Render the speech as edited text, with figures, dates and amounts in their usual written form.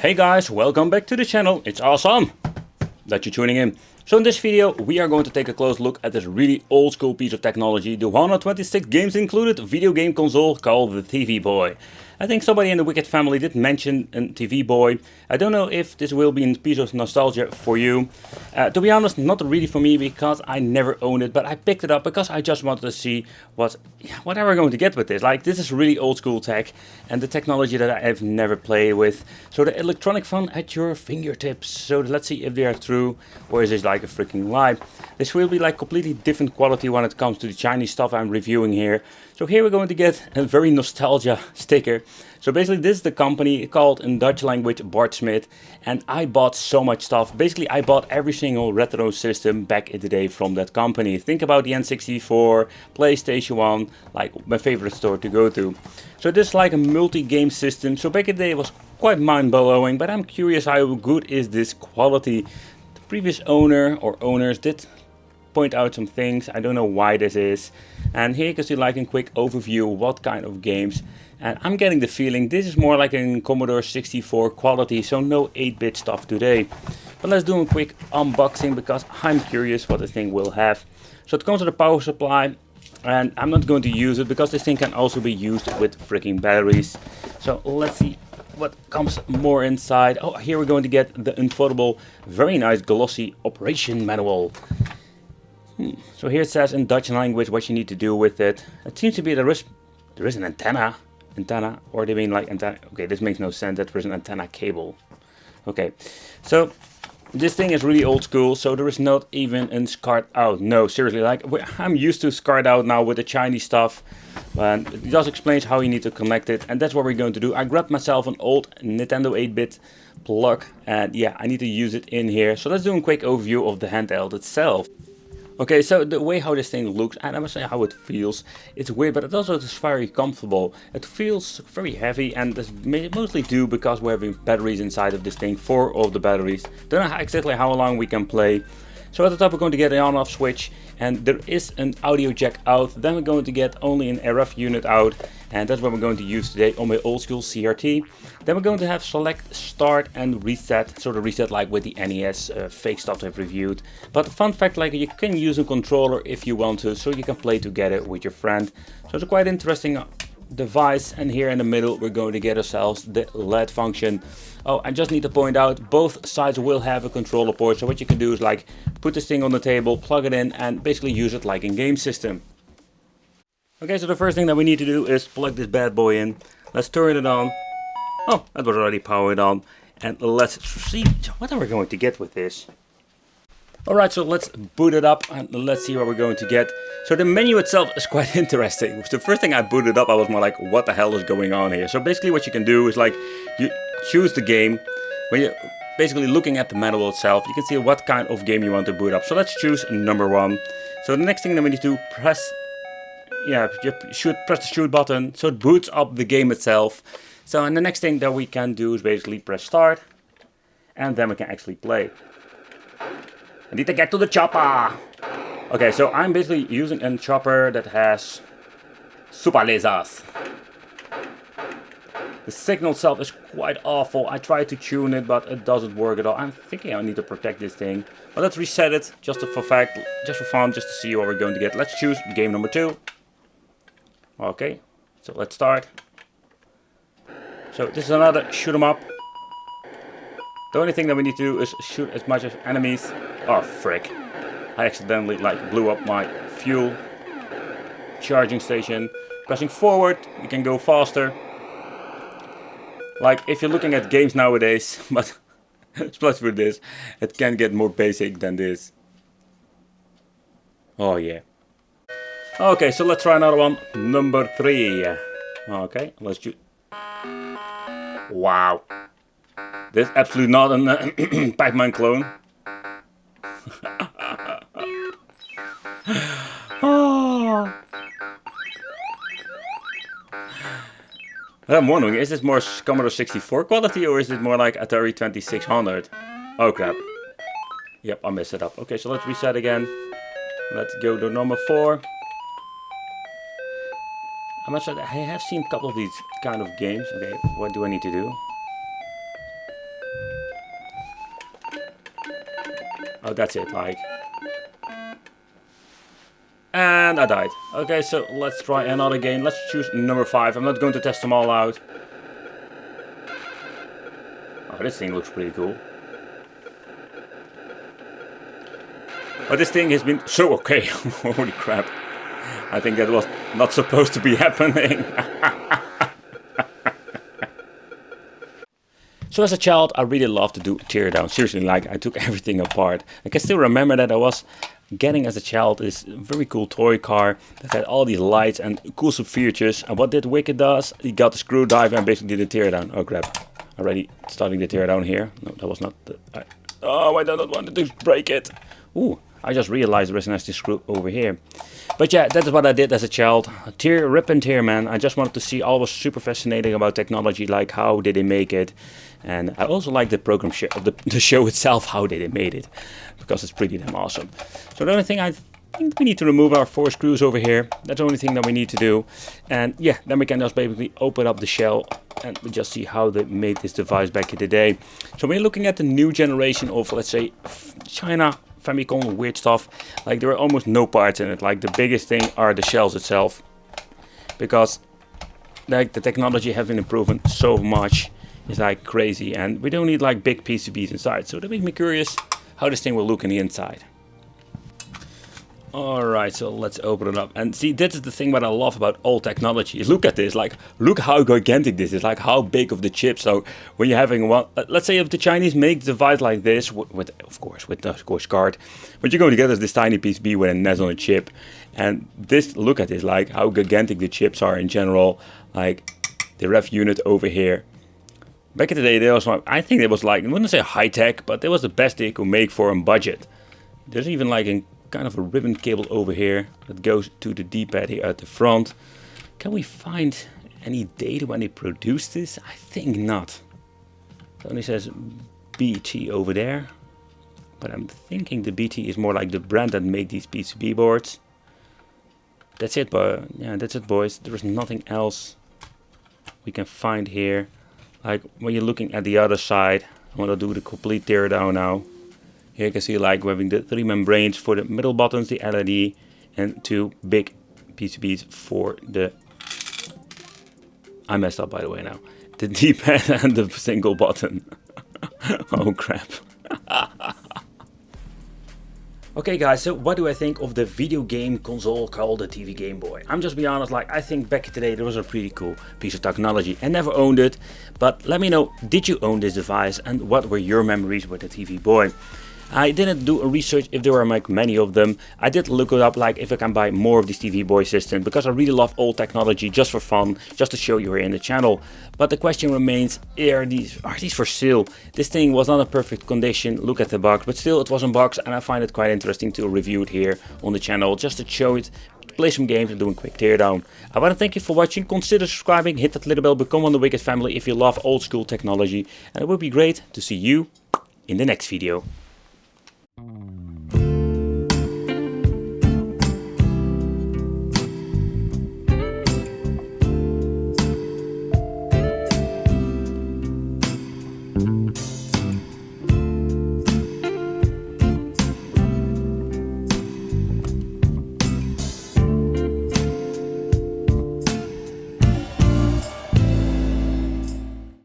Hey guys, welcome back to the channel. It's awesome that you're tuning in. So in this video we are going to take a close look at this really old school piece of technology, the 126 games included video game console called the TV Boy. I think somebody in the Wicked family did mention a TV Boy. I don't know if this will be a piece of nostalgia for you. To be honest, not really for me because I never owned it, but I picked it up because I just wanted to see what are we going to get with this. Like, this is really old school tech and the technology that I have never played with. So the electronic fun at your fingertips. So let's see if they are true or is this like a freaking lie. This will be like completely different quality when it comes to the Chinese stuff I'm reviewing here. So here we're going to get a very nostalgia sticker. So basically this is the company called in Dutch language Bart Smit, and I bought so much stuff. Basically I bought every single retro system back in the day from that company. Think about the N64, PlayStation 1, like my favorite store to go to. So this is like a multi-game system. So back in the day it was quite mind-blowing, but I'm curious how good is this quality. The previous owner or owners did point out some things. I don't know why this is. And here you can see like a quick overview what kind of games. And I'm getting the feeling this is more like a Commodore 64 quality, so no 8-bit stuff today. But let's do a quick unboxing because I'm curious what this thing will have. So it comes with a power supply, and I'm not going to use it because this thing can also be used with freaking batteries. So let's see what comes more inside. Oh, here we're going to get the unfoldable, very nice glossy operation manual. So here it says in Dutch language what you need to do with it. It seems to be there is an antenna, or they mean like antenna. Okay, this makes no sense that there is an antenna cable. Okay, so this thing is really old school, so there is not even a SCART out. No, seriously, like I'm used to SCART out now with the Chinese stuff. And it just explains how you need to connect it, and that's what we're going to do. I grabbed myself an old Nintendo 8-bit plug, and yeah, I need to use it in here. So let's do a quick overview of the handheld itself. Okay, so the way how this thing looks, and I must say how it feels, it's weird, but it also is very comfortable. It feels very heavy, and that's mostly due because we're having batteries inside of this thing, 4 of the batteries. Don't know exactly how long we can play. So at the top we're going to get an on-off switch, and there is an audio jack out. Then we're going to get only an RF unit out, and that's what we're going to use today on my old school CRT. Then we're going to have select, start and reset. So the reset like with the NES fake stuff I've reviewed. But fun fact, like you can use a controller if you want to, so you can play together with your friend. So it's a quite interesting device, and here in the middle we're going to get ourselves the LED function. Oh, I just need to point out both sides will have a controller port, so what you can do is like put this thing on the table, plug it in and basically use it like in game system. Okay, so the first thing that we need to do is plug this bad boy in. Let's turn it on. Oh, that was already powered on, and let's see what are we going to get with this. Alright, so let's boot it up and let's see what we're going to get. So the menu itself is quite interesting. The first thing I booted up, I was more like, what the hell is going on here? So basically what you can do is like, you choose the game. When you're basically looking at the manual itself, you can see what kind of game you want to boot up. So let's choose number 1. So the next thing that we need to press, press the shoot button. So it boots up the game itself. So and the next thing that we can do is basically press start. And then we can actually play. I need to get to the chopper. Okay, so I'm basically using a chopper that has super lasers. The signal itself is quite awful. I tried to tune it, but it doesn't work at all. I'm thinking I need to protect this thing. But let's reset it just for fun, just to see what we're going to get. Let's choose game number 2. Okay, so let's start. So this is another shoot 'em up. The only thing that we need to do is shoot as much as enemies. Oh frick. I accidentally like blew up my fuel charging station. Pressing forward, you can go faster. Like if you're looking at games nowadays, but especially with this, it can get more basic than this. Oh yeah. Okay, so let's try another one. Number 3. Okay, let's shoot. Wow. This is absolutely not a Pac-Man clone. Oh. I'm wondering, is this more Commodore 64 quality or is it more like Atari 2600? Oh crap. Yep, I messed it up. Okay, so let's reset again. Let's go to number 4. I'm not sure. I have seen a couple of these kind of games. Okay, what do I need to do? Oh, that's it, like. And I died. Okay, so let's try another game. Let's choose number 5. I'm not going to test them all out. Oh, this thing looks pretty cool. But this thing has been so okay. Holy crap. I think that was not supposed to be happening. So as a child, I really loved to do Teardown. Seriously, like I took everything apart. I can still remember that I was getting as a child this very cool toy car that had all these lights and cool sub features. And what did Wicked does? He got the screwdriver and basically did the teardown. Oh crap. Already starting the teardown here. No, that was not the... Oh, I don't want to break it. Ooh, I just realized there is a nasty screw over here. But yeah, that is what I did as a child. Rip and tear, man. I just wanted to see all was super fascinating about technology, like how did they make it. And I also like the program of the show itself, how did they made it. Because it's pretty damn awesome. So the only thing I think we need to remove our 4 screws over here. That's the only thing that we need to do. And yeah, then we can just basically open up the shell and we just see how they made this device back in the day. So we're looking at the new generation of, let's say, China Famicom weird stuff. Like there are almost no parts in it. Like the biggest thing are the shells itself. Because like the technology has been improving so much. It's like crazy. And we don't need like big PCBs inside. So that makes me curious how this thing will look in the inside. Alright, so let's open it up. And see, this is the thing what I love about old technology. Look at this, like, look how gigantic this is, like how big of the chip. So when you're having one, let's say if the Chinese make the device like this, with the card, what you're going to get is this tiny PCB with a NES on a chip. And this, look at this, like how gigantic the chips are in general. Like the ref unit over here. Back in the day, I think it was like, I wouldn't say high tech, but it was the best they could make for a budget. There's even like a kind of a ribbon cable over here that goes to the D-pad here at the front. Can we find any data when they produced this? I think not. It only says BT over there. But I'm thinking the BT is more like the brand that made these PCB boards. That's it, but yeah, that's it, boys. There is nothing else we can find here. Like when you're looking at the other side, I want to do the complete teardown now. Here you can see like we're having the 3 membranes for the middle buttons, the LED, and 2 big PCBs for the... I messed up by the way now. The D-pad and the single button. Oh crap. Okay guys, so what do I think of the video game console called the TV Game Boy? I'm just being honest, like I think back today there was a pretty cool piece of technology. I never owned it, but let me know, did you own this device and what were your memories with the TV Boy? I didn't do a research if there were like many of them. I did look it up like if I can buy more of these TV Boy systems because I really love old technology just for fun, just to show you here in the channel. But the question remains, are these for sale? This thing was not in perfect condition, look at the box, but still it was unboxed and I find it quite interesting to review it here on the channel just to show it, play some games and do a quick teardown. I want to thank you for watching, consider subscribing, hit that little bell, become one of the Wicked family if you love old school technology, and it would be great to see you in the next video.